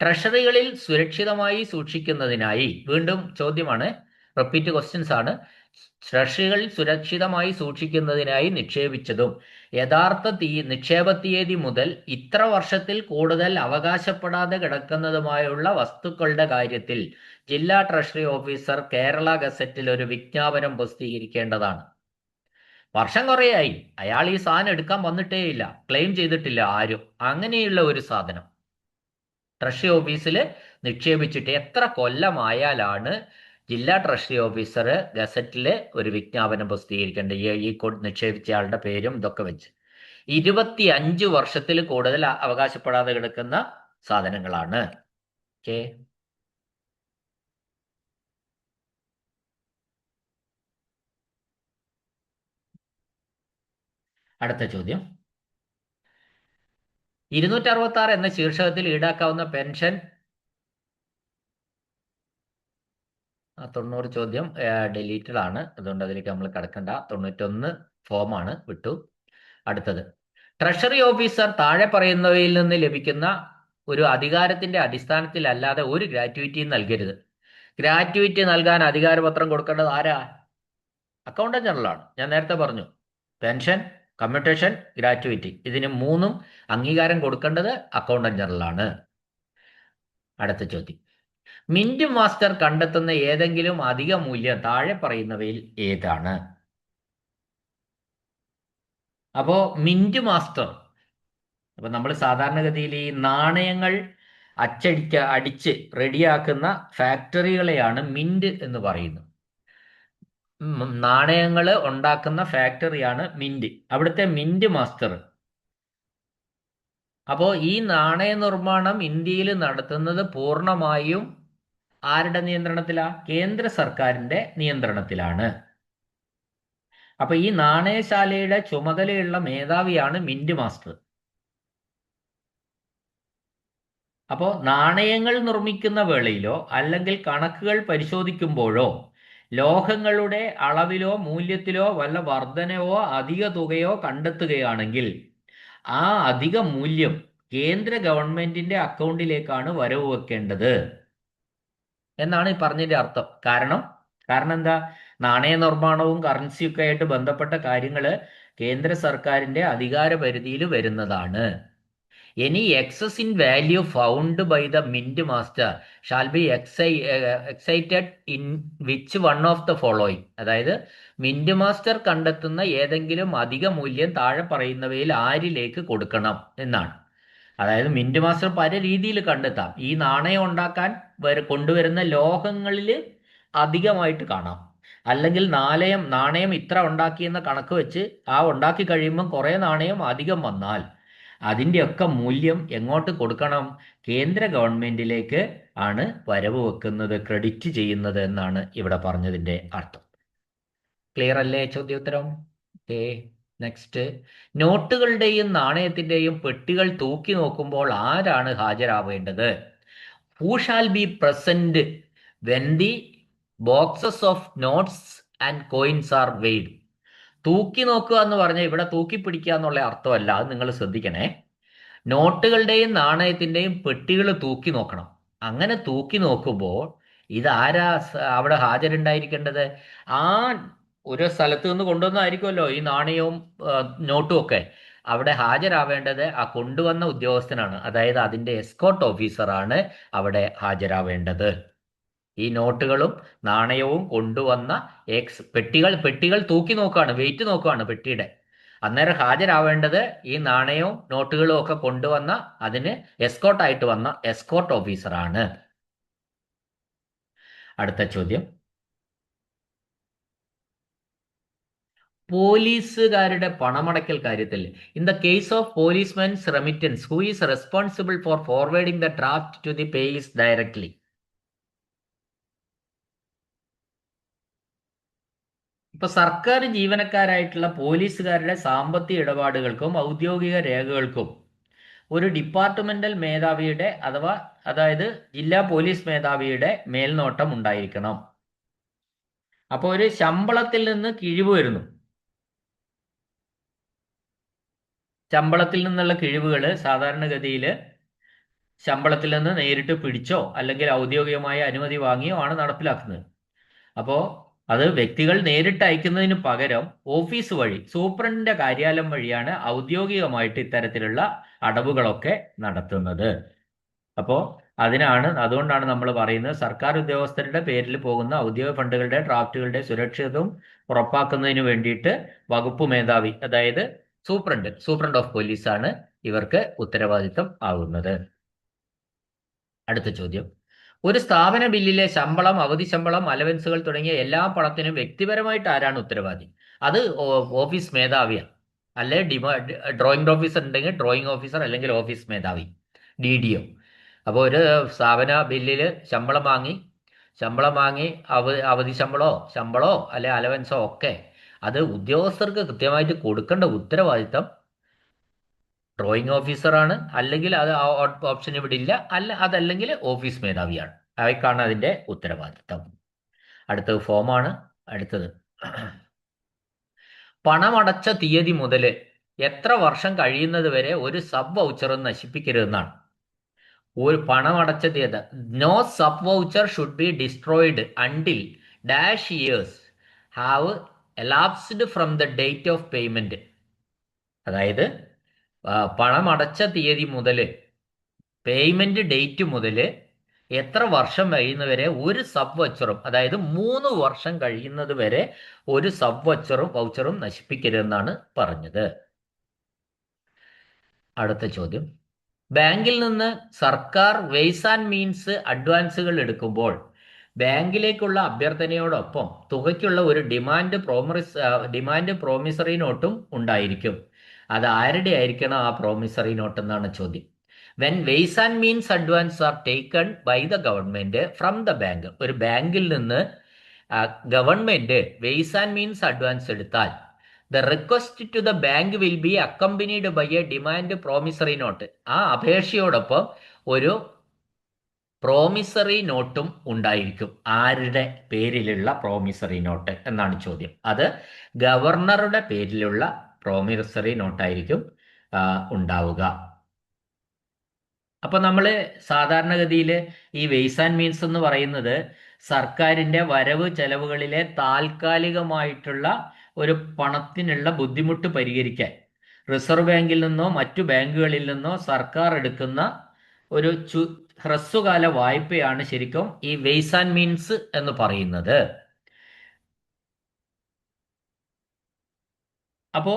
A: ട്രഷറികളിൽ സുരക്ഷിതമായി സൂക്ഷിക്കുന്നതിനായി, വീണ്ടും ചോദ്യമാണ്, റിപ്പീറ്റ് ക്വസ്റ്റ്യൻസ് ആണ്, ട്രഷറികൾ സുരക്ഷിതമായി സൂക്ഷിക്കുന്നതിനായി നിക്ഷേപിച്ചതും യഥാർത്ഥ നിക്ഷേപ തീയതി മുതൽ ഇത്ര വർഷത്തിൽ കൂടുതൽ അവകാശപ്പെടാതെ കിടക്കുന്നതുമായുള്ള വസ്തുക്കളുടെ കാര്യത്തിൽ ജില്ലാ ട്രഷറി ഓഫീസർ കേരള ഗസറ്റിൽ ഒരു വിജ്ഞാപനം പ്രസിദ്ധീകരിക്കേണ്ടതാണ്. വർഷം കുറേയായി അയാൾ ഈ സാധനം എടുക്കാൻ വന്നിട്ടേയില്ല, ക്ലെയിം ചെയ്തിട്ടില്ല ആരും. അങ്ങനെയുള്ള ഒരു സാധനം ട്രഷറി ഓഫീസിൽ നിക്ഷേപിച്ചിട്ട് എത്ര കൊല്ലമായാലാണ് ജില്ലാ ട്രഷറി ഓഫീസർ ഗസറ്റിൽ ഒരു വിജ്ഞാപനം പ്രസിദ്ധീകരിക്കേണ്ടത്? ഈ നിക്ഷേപിച്ചയാളുടെ പേരും ഇതൊക്കെ വെച്ച് 25 വർഷത്തിൽ കൂടുതൽ അവകാശപ്പെടാതെ കിടക്കുന്ന സാധനങ്ങളാണ്. ഓക്കെ, അടുത്ത ചോദ്യം. 266 എന്ന ശീർഷകത്തിൽ ഈടാക്കാവുന്ന പെൻഷൻ 90 ചോദ്യം ഡിലീറ്റഡ് ആണ്, അതുകൊണ്ട് അതിലേക്ക് നമ്മൾ കിടക്കണ്ട. 91 ഫോമാണ്, വിട്ടു. അടുത്തത്, ട്രഷറി ഓഫീസർ താഴെ പറയുന്നവയിൽ നിന്ന് ലഭിക്കുന്ന ഒരു അധികാരത്തിന്റെ അടിസ്ഥാനത്തിലല്ലാതെ ഒരു ഗ്രാറ്റുവിറ്റിയും നൽകരുത്. ഗ്രാറ്റുവിറ്റി നൽകാൻ അധികാരപത്രം കൊടുക്കേണ്ടത് ആരാ? അക്കൗണ്ടന്റ് ജനറലാണ്. ഞാൻ നേരത്തെ പറഞ്ഞു, പെൻഷൻ, കമ്മ്യൂട്ടേഷൻ, ഗ്രാറ്റുവിറ്റി, ഇതിന് മൂന്നും അംഗീകാരം കൊടുക്കേണ്ടത് അക്കൗണ്ടന്റ് ജനറലാണ്. അടുത്ത ചോദ്യം, മിന്റ് മാസ്റ്റർ കണ്ടെത്തുന്ന ഏതെങ്കിലും അധിക മൂല്യം താഴെ പറയുന്നവയിൽ ഏതാണ്? അപ്പോ മിന്റ് മാസ്റ്റർ, അപ്പൊ നമ്മൾ സാധാരണഗതിയിൽ ഈ നാണയങ്ങൾ അടിച്ച് റെഡിയാക്കുന്ന ഫാക്ടറികളെയാണ് മിന്റ് എന്ന് പറയുന്നത്. നാണയങ്ങൾ ഉണ്ടാക്കുന്ന ഫാക്ടറിയാണ് മിന്റ്, അവിടുത്തെ മിന്റ് മാസ്റ്റർ. അപ്പോൾ ഈ നാണയ നിർമ്മാണം ഇന്ത്യയിൽ നടത്തുന്നത് പൂർണ്ണമായും ആരുടെ നിയന്ത്രണത്തിലാണ്? കേന്ദ്ര സർക്കാരിന്റെ നിയന്ത്രണത്തിലാണ്. അപ്പൊ ഈ നാണയശാലയുടെ ചുമതലയുള്ള മേധാവിയാണ് മിന്റ് മാസ്റ്റർ. അപ്പോൾ നാണയങ്ങൾ നിർമ്മിക്കുന്ന വേളയിലോ അല്ലെങ്കിൽ കണക്കുകൾ പരിശോധിക്കുമ്പോഴോ ലോഹങ്ങളുടെ അളവിലോ മൂല്യത്തിലോ വല്ല വർധനവോ അധിക തുകയോ കണ്ടെത്തുകയാണെങ്കിൽ ആ അധിക മൂല്യം കേന്ദ്ര ഗവൺമെന്റിന്റെ അക്കൗണ്ടിലേക്കാണ് വരവ് വെക്കേണ്ടത് എന്നാണ് ഈ പറഞ്ഞതിന്റെ അർത്ഥം. കാരണം എന്താ? നാണയ നിർമ്മാണവും കറൻസിയൊക്കെ ആയിട്ട് ബന്ധപ്പെട്ട കാര്യങ്ങൾ കേന്ദ്ര സർക്കാരിന്റെ അധികാര പരിധിയിൽ വരുന്നതാണ്. Any excess in value found by the mint master shall be excited in which one of the following. അതായത് മിന്റ് മാസ്റ്റർ കണ്ടെത്തുന്ന ഏതെങ്കിലും അധിക മൂല്യം താഴെ പറയുന്നവയിൽ ആരിലേക്ക് കൊടുക്കണം എന്നാണ്. അതായത് മിന്റ് മാസ്റ്റർ പല രീതിയിൽ കണ്ടെത്താം. ഈ നാണയം ഉണ്ടാക്കാൻ കൊണ്ടുവരുന്ന ലോഹങ്ങളിൽ അധികമായിട്ട് കാണാം, അല്ലെങ്കിൽ നാണയം ഇത്ര ഉണ്ടാക്കിയെന്ന കണക്ക് വെച്ച് ഉണ്ടാക്കി കഴിയുമ്പോൾ കുറെ നാണയം അധികം വന്നാൽ അതിൻ്റെയൊക്കെ മൂല്യം എങ്ങോട്ട് കൊടുക്കണം? കേന്ദ്ര ഗവൺമെന്റിലേക്ക് ആണ് വരവ് വെക്കുന്നത്, ക്രെഡിറ്റ് ചെയ്യുന്നത് എന്നാണ് ഇവിടെ പറഞ്ഞതിന്റെ അർത്ഥം. ക്ലിയർ അല്ലേ ചോദ്യോത്തരം? Okay, next. നോട്ടുകളുടെയും നാണയത്തിന്റെയും പെട്ടികൾ തൂക്കി നോക്കുമ്പോൾ ആരാണ് ഹാജരാവേണ്ടത്? Who shall be present when the boxes of notes and coins are weighed? തൂക്കി നോക്കുക എന്ന് പറഞ്ഞാൽ ഇവിടെ തൂക്കി പിടിക്കുക എന്നുള്ള അർത്ഥമല്ല, അത് നിങ്ങൾ ശ്രദ്ധിക്കണേ. നോട്ടുകളുടെയും നാണയത്തിന്റെയും പെട്ടികൾ തൂക്കി നോക്കണം. അങ്ങനെ തൂക്കി നോക്കുമ്പോൾ ഇതാരാ അവിടെ ഹാജരുണ്ടായിരിക്കേണ്ടത്? ആ ഒരു സ്ഥലത്ത് നിന്ന് കൊണ്ടുവന്നായിരിക്കുമല്ലോ ഈ നാണയവും നോട്ടും ഒക്കെ. അവിടെ ഹാജരാവേണ്ടത് ആ കൊണ്ടുവന്ന ഉദ്യോഗസ്ഥനാണ്, അതായത് അതിന്റെ എസ്കോർട്ട് ഓഫീസറാണ് അവിടെ ഹാജരാവേണ്ടത്. ഈ നോട്ടുകളും നാണയവും കൊണ്ടുവന്ന പെട്ടികൾ തൂക്കി നോക്കുകയാണ്, വെയിറ്റ് നോക്കുകയാണ് പെട്ടിയുടെ. അന്നേരം ഹാജരാവേണ്ടത് ഈ നാണയവും നോട്ടുകളും ഒക്കെ കൊണ്ടുവന്ന അതിന് എസ്കോർട്ടായിട്ട് വന്ന എസ്കോർട്ട് ഓഫീസറാണ്. അടുത്ത ചോദ്യം, പോലീസുകാരുടെ പണമടയ്ക്കൽ കാര്യത്തിൽ in the case of policeman's remittance who is responsible for forwarding the draft to the payees directly? ഇപ്പൊ സർക്കാർ ജീവനക്കാരായിട്ടുള്ള പോലീസുകാരുടെ സാമ്പത്തിക ഇടപാടുകൾക്കും ഔദ്യോഗിക രേഖകൾക്കും ഒരു ഡിപ്പാർട്ട്മെന്റൽ മേധാവിയുടെ അതായത് ജില്ലാ പോലീസ് മേധാവിയുടെ മേൽനോട്ടം ഉണ്ടായിരിക്കണം. അപ്പോൾ ഒരു ശമ്പളത്തിൽ നിന്ന് കിഴിവ് വരുന്നു. ശമ്പളത്തിൽ നിന്നുള്ള കിഴിവുകൾ സാധാരണഗതിയിൽ ശമ്പളത്തിൽ നിന്ന് നേരിട്ട് പിടിച്ചോ അല്ലെങ്കിൽ ഔദ്യോഗികമായ അനുമതി വാങ്ങിയോ ആണ് നടപ്പിലാക്കുന്നത്. അപ്പോൾ അത് വ്യക്തികൾ നേരിട്ട് അയക്കുന്നതിന് പകരം ഓഫീസ് വഴി സൂപ്രണ്ടിന്റെ കാര്യാലയം വഴിയാണ് ഔദ്യോഗികമായിട്ട് ഇത്തരത്തിലുള്ള അടവുകളൊക്കെ നടത്തുന്നത്. അപ്പോൾ അതുകൊണ്ടാണ് നമ്മൾ പറയുന്നത് സർക്കാർ ഉദ്യോഗസ്ഥരുടെ പേരിൽ പോകുന്ന ഔദ്യോഗിക ഫണ്ടുകളുടെ ഡ്രാഫ്റ്റുകളുടെ സുരക്ഷിതവും ഉറപ്പാക്കുന്നതിന് വേണ്ടിയിട്ട് വകുപ്പ് മേധാവി, അതായത് സൂപ്രണ്ട് ഓഫ് പോലീസ് ആണ് ഇവർക്ക് ഉത്തരവാദിത്തം ആകുന്നത്. അടുത്ത ചോദ്യം, ഒരു സ്ഥാപന ബില്ലിലെ ശമ്പളം, അവധി ശമ്പളം, അലവൻസുകൾ തുടങ്ങിയ എല്ലാ പണത്തിനും വ്യക്തിപരമായിട്ട് ആരാണ് ഉത്തരവാദി? അത് ഓഫീസ് മേധാവിയാണ്. അല്ലെ ഡ്രോയിങ് ഓഫീസർ ഉണ്ടെങ്കിൽ ഡ്രോയിങ് ഓഫീസർ, അല്ലെങ്കിൽ ഓഫീസ് മേധാവി, DDO. അപ്പോൾ ഒരു സ്ഥാപന ബില്ലിൽ ശമ്പളം വാങ്ങി അവധി ശമ്പളോ അല്ലെ അലവൻസോ ഒക്കെ അത് ഉദ്യോഗസ്ഥർക്ക് കൃത്യമായിട്ട് കൊടുക്കേണ്ട ഉത്തരവാദിത്തം ഡ്രോയിങ് ഓഫീസറാണ്, അല്ലെങ്കിൽ അത് ഓപ്ഷൻ ഇവിടെ ഇല്ല, അതല്ലെങ്കിൽ ഓഫീസ് മേധാവിയാണ്. അവയ്ക്കാണ് അതിന്റെ ഉത്തരവാദിത്തം. അടുത്തത് ഫോമാണ്. അടുത്തത്, പണമടച്ച തീയതി മുതൽ എത്ര വർഷം കഴിയുന്നത് വരെ ഒരു സബ് വൗച്ചറും നശിപ്പിക്കരുതെന്നാണ്. ഒരു പണമടച്ച തീയതി, no sub voucher should be destroyed until dash years have elapsed from the date of payment. അതായത് പണമടച്ച തീയതി മുതൽ, പേയ്മെന്റ് ഡേറ്റ് മുതൽ എത്ര വർഷം കഴിയുന്നവരെ ഒരു സബ് വൗച്ചറും, അതായത് 3 വർഷം കഴിയുന്നത് വരെ ഒരു സബ് വൗച്ചറും നശിപ്പിക്കരുതെന്നാണ് പറഞ്ഞത്. അടുത്ത ചോദ്യം, ബാങ്കിൽ നിന്ന് സർക്കാർ വെയ്സ് ആൻഡ് മീൻസ് അഡ്വാൻസുകൾ എടുക്കുമ്പോൾ ബാങ്കിലേക്കുള്ള അഭ്യർത്ഥനയോടൊപ്പം തുകയ്ക്കുള്ള ഒരു ഡിമാൻഡ് പ്രോമിസറി നോട്ടും ഉണ്ടായിരിക്കും. അത് ആരുടെ ആയിരിക്കണം ആ പ്രോമിസറി നോട്ട് എന്നാണ് ചോദ്യം. When ways and means advance are taken by the government from the bank, ഒരു ബാങ്കിൽ നിന്ന് government ways and means advance എടുത്താൽ the request to the bank will be accompanied by a demand promissory note. ആ അപേക്ഷയോടൊപ്പം ഒരു promissory നോട്ടും ഉണ്ടായിരിക്കും. ആരുടെ പേരിലുള്ള പ്രോമിസറി നോട്ട് എന്നാണ് ചോദ്യം. അത് ഗവർണറുടെ പേരിലുള്ള പ്രോമിസറി നോട്ടായിരിക്കും ഉണ്ടാവുക. അപ്പൊ നമ്മൾ സാധാരണഗതിയിൽ ഈ വെയ്സ് ആൻഡ് മീൻസ് എന്ന് പറയുന്നത് സർക്കാരിന്റെ വരവ് ചെലവുകളിലെ താൽക്കാലികമായിട്ടുള്ള ഒരു പണത്തിനുള്ള ബുദ്ധിമുട്ട് പരിഹരിക്കാൻ റിസർവ് ബാങ്കിൽ നിന്നോ മറ്റു ബാങ്കുകളിൽ നിന്നോ സർക്കാർ എടുക്കുന്ന ഒരു ഹ്രസ്വകാല വായ്പയാണ് ശരിക്കും ഈ വെയ്സ് ആൻഡ് മീൻസ് എന്ന് പറയുന്നത്. അപ്പോ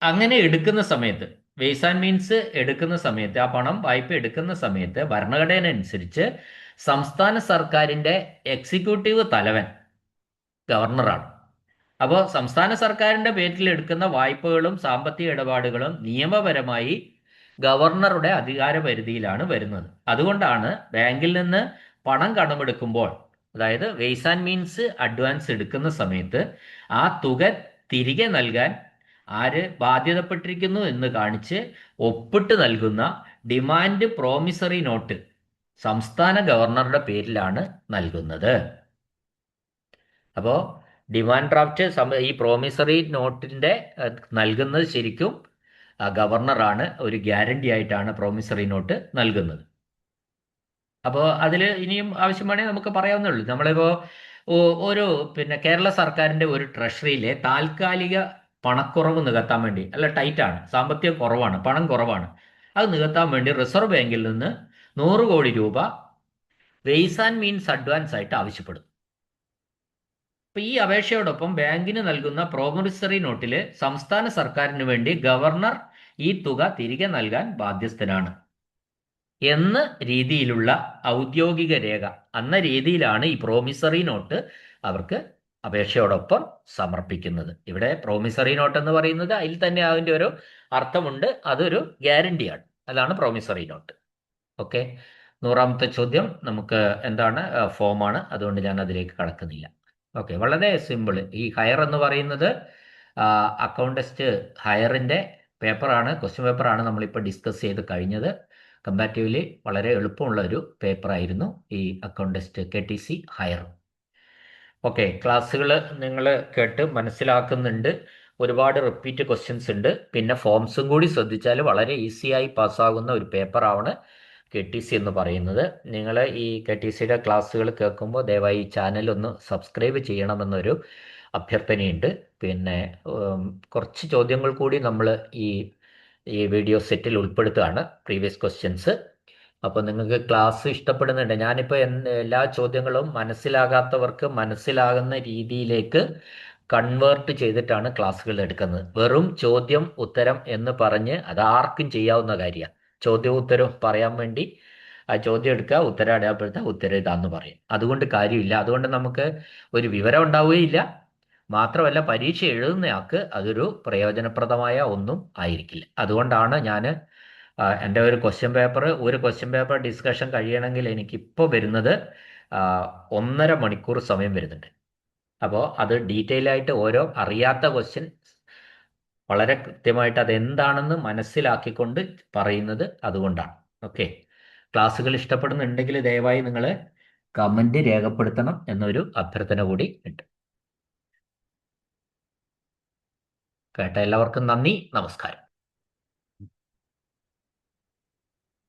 A: അങ്ങനെ എടുക്കുന്ന സമയത്ത്, വെയ്സ് ആൻഡ് മീൻസ് എടുക്കുന്ന സമയത്ത്, ആ പണം വായ്പ എടുക്കുന്ന സമയത്ത് ഭരണഘടന അനുസരിച്ച് സംസ്ഥാന സർക്കാരിന്റെ എക്സിക്യൂട്ടീവ് തലവൻ ഗവർണറാണ്. അപ്പോൾ സംസ്ഥാന സർക്കാരിന്റെ പേരിൽ എടുക്കുന്ന വായ്പകളും സാമ്പത്തിക ഇടപാടുകളും നിയമപരമായി ഗവർണറുടെ അധികാര പരിധിയിലാണ് വരുന്നത്. അതുകൊണ്ടാണ് ബാങ്കിൽ നിന്ന് പണം കടമെടുക്കുമ്പോൾ, അതായത് വെയ്സ് ആൻഡ് മീൻസ് അഡ്വാൻസ് എടുക്കുന്ന സമയത്ത് ആ തുക തിരികെ നൽകാൻ ആര് ബാധ്യതപ്പെട്ടിരിക്കുന്നു എന്ന് കാണിച്ച് ഒപ്പിട്ട് നൽകുന്ന ഡിമാൻഡ് പ്രോമിസറി നോട്ട് സംസ്ഥാന ഗവർണറുടെ പേരിലാണ് നൽകുന്നത്. അപ്പോൾ ഡിമാൻഡ് ഡ്രാഫ്റ്റ് ഈ പ്രോമിസറി നോട്ടിന്റെ നൽകുന്നത് ശരിക്കും ഗവർണറാണ്. ഒരു ഗ്യാരണ്ടി ആയിട്ടാണ് പ്രോമിസറി നോട്ട് നൽകുന്നത്. അപ്പോൾ അതിൽ ഇനിയും ആവശ്യമാണെങ്കിൽ നമുക്ക് പറയാവുന്നേ ഉള്ളൂ. നമ്മളിപ്പോൾ ഒരു കേരള സർക്കാരിന്റെ ഒരു ട്രഷറിയിലെ താൽക്കാലിക പണക്കുറവ് നികത്താൻ വേണ്ടി, അല്ല ടൈറ്റാണ്, സാമ്പത്തിക കുറവാണ്, പണം കുറവാണ്, അത് നികത്താൻ വേണ്ടി റിസർവ് ബാങ്കിൽ നിന്ന് 100 കോടി രൂപ വെയ്സ് ആൻഡ് മീൻസ് അഡ്വാൻസ് ആയിട്ട് ആവശ്യപ്പെടും. അപ്പൊ ഈ അപേക്ഷയോടൊപ്പം ബാങ്കിന് നൽകുന്ന പ്രോമിസറി നോട്ടില് സംസ്ഥാന സർക്കാരിന് വേണ്ടി ഗവർണർ ഈ തുക തിരികെ നൽകാൻ ബാധ്യസ്ഥനാണ് എന്ന രീതിയിലുള്ള ഔദ്യോഗിക രേഖ, എന്ന രീതിയിലാണ് ഈ പ്രോമിസറി നോട്ട് അവർക്ക് അപേക്ഷയോടൊപ്പം സമർപ്പിക്കുന്നത്. ഇവിടെ പ്രോമിസറി നോട്ട് എന്ന് പറയുന്നത് അതിൽ തന്നെ അതിൻ്റെ ഒരു അർത്ഥമുണ്ട്, അതൊരു ഗ്യാരണ്ടിയാണ്. അതാണ് പ്രോമിസറി നോട്ട്. ഓക്കെ, 100ാമത്തെ ചോദ്യം നമുക്ക് എന്താണ്, ഫോമാണ്, അതുകൊണ്ട് ഞാൻ അതിലേക്ക് കടക്കുന്നില്ല. ഓക്കെ, വളരെ സിമ്പിൾ. ഈ ഹയർ എന്ന് പറയുന്നത് അക്കൗണ്ട് ടെസ്റ്റ് ഹയറിന്റെ പേപ്പറാണ്, ക്വസ്റ്റ്യൻ പേപ്പറാണ് നമ്മളിപ്പോൾ ഡിസ്കസ് ചെയ്ത് കഴിഞ്ഞത്. കമ്പാരിറ്റീവ്ലി വളരെ എളുപ്പമുള്ള ഒരു പേപ്പറായിരുന്നു ഈ account test KTC higher. Okay, ക്ലാസ്സുകൾ നിങ്ങൾ കേട്ട് മനസ്സിലാക്കുന്നുണ്ട്. ഒരുപാട് റിപ്പീറ്റ് ക്വസ്റ്റ്യൻസ് ഉണ്ട്. പിന്നെ ഫോംസും കൂടി ശ്രദ്ധിച്ചാൽ വളരെ ഈസിയായി പാസ്സാകുന്ന ഒരു പേപ്പറാണ് KTC എന്ന് പറയുന്നത്. നിങ്ങൾ ഈ KTCയുടെ ക്ലാസ്സുകൾ കേൾക്കുമ്പോൾ ദയവായി ഈ ചാനൽ ഒന്ന് സബ്സ്ക്രൈബ് ചെയ്യണമെന്നൊരു അഭ്യർത്ഥനയുണ്ട്. പിന്നെ കുറച്ച് ചോദ്യങ്ങൾ കൂടി നമ്മൾ ഈ ഈ വീഡിയോ സെറ്റിൽ ഉൾപ്പെടുത്തുകയാണ്, പ്രീവിയസ് ക്വസ്റ്റ്യൻസ്. അപ്പോൾ നിങ്ങൾക്ക് ക്ലാസ് ഇഷ്ടപ്പെടുന്നുണ്ട്. ഞാനിപ്പോൾ എല്ലാ ചോദ്യങ്ങളും മനസ്സിലാകാത്തവർക്ക് മനസ്സിലാകുന്ന രീതിയിലേക്ക് കൺവേർട്ട് ചെയ്തിട്ടാണ് ക്ലാസ്സുകൾ എടുക്കുന്നത്. വെറും ചോദ്യം ഉത്തരം എന്ന് പറഞ്ഞ് അത് ആർക്കും ചെയ്യാവുന്ന കാര്യമാണ്. ചോദ്യവും ഉത്തരവും പറയാൻ വേണ്ടി ആ ചോദ്യം എടുക്കുക, ഉത്തരം അടയാളപ്പെടുത്തുക, ഉത്തരം ഇതാന്ന് പറയും. അതുകൊണ്ട് കാര്യമില്ല. അതുകൊണ്ട് നമുക്ക് ഒരു വിവരം ഉണ്ടാവുകയില്ല. മാത്രമല്ല പരീക്ഷ എഴുതുന്നയാൾക്ക് അതൊരു പ്രയോജനപ്രദമായ ഒന്നും ആയിരിക്കില്ല. അതുകൊണ്ടാണ് ഞാൻ എൻ്റെ ഒരു ക്വസ്റ്റ്യൻ പേപ്പർ ഡിസ്കഷൻ കഴിയണമെങ്കിൽ എനിക്കിപ്പോൾ വരുന്നത് 1.5 മണിക്കൂർ സമയം വരുന്നുണ്ട്. അപ്പോൾ അത് ഡീറ്റെയിൽ ആയിട്ട് ഓരോ അറിയാത്ത ക്വസ്റ്റ്യൻ വളരെ കൃത്യമായിട്ട് അതെന്താണെന്ന് മനസ്സിലാക്കിക്കൊണ്ട് പറയുന്നത് അതുകൊണ്ടാണ്. ഓക്കെ, ക്ലാസ്സുകൾ ഇഷ്ടപ്പെടുന്നുണ്ടെങ്കിൽ ദയവായി നിങ്ങൾ കമൻറ്റ് രേഖപ്പെടുത്തണം എന്നൊരു അഭ്യർത്ഥന കൂടി ഉണ്ട്. കേട്ട എല്ലാവർക്കും നന്ദി, നമസ്കാരം.